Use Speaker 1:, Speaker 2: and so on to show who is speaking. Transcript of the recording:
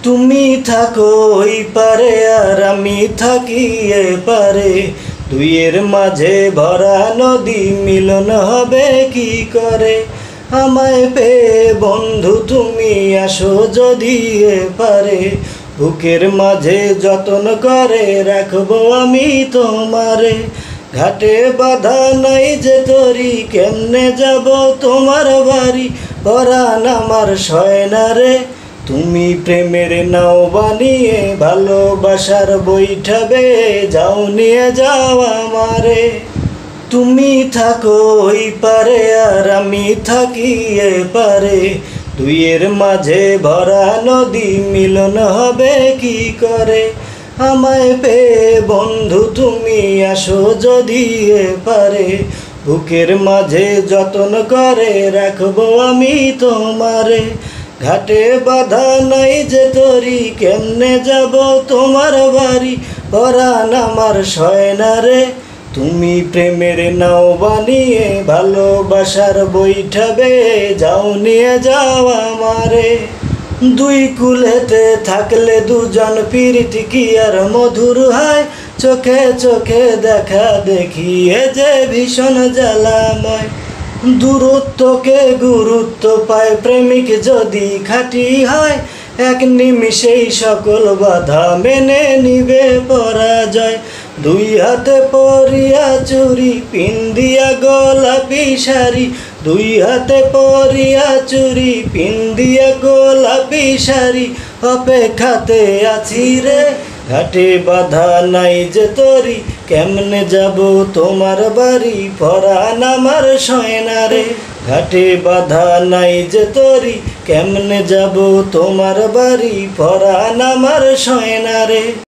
Speaker 1: তুমি থাকো ওই পারে আর আমি থাকি এ পারে, দুইয়ের মাঝে ভরা নদী মিলন হবে কি করে। আমায় পেয়ে বন্ধু তুমি আসো যদি এ পারে, বুকের মাঝে যতন করে রাখবো আমি তোমারে। ঘাটে বাঁধা নাই যে তরি, কেমনে যাব তোমার বাড়ি, পরাণ আমার সয় না রে। তুমি প্রেমের নাও বানিয়ে ভালোবাসার বৈঠাবে যাও, নিয়ে যাও আমারে। তুমি থাকো ওই পারে আর আমি থাকি এ পারে, দুইয়ের মাঝে ভরা নদী মিলন হবে কি করে। আমায় পেয়ে বন্ধু তুমি আসো যদি এ পারে, বুকের মাঝে যতন করে রাখবো আমি তোমারে। ঘাটে বাঁধা নাই যে তরি, কেমনে যাব তোমার বাড়ি, পরাণ আমার সয় না রে। তুমি প্রেমের নাও বানিয়ে ভালোবাসার বৈঠাবে যাও, নিয়ে যাও আমারে। দুই কুলেতে থাকলে দুজন পীড়িত কি আর মধুর হয়, চোখে চোখে দেখা দেখি এ যে ভীষণ জ্বালাময়। দূরত্বকে গুরুত্ব পায় প্রেমিক যদি খাঁটি হয়, এক নিমিষেই সকল বাধা মেনে নিবে পরাজয়। দুই হাতে পরিয়া চুরি পিন্দিয়া গোলাপি শাড়ি, দুই হাতে পরিয়া চুরি পিন্দিয়া গোলাপি শাড়ি, অপেক্ষাতে আছি রে। ঘাটে বাঁধা নাই যে তরি, কেমনে যাব তোমার বাড়ি, পরাণ আমার সয় না রে। ঘাটে বাঁধা নাই যে তরি, কেমনে যাব তোমার বাড়ি, পরাণ আমার সয় না রে।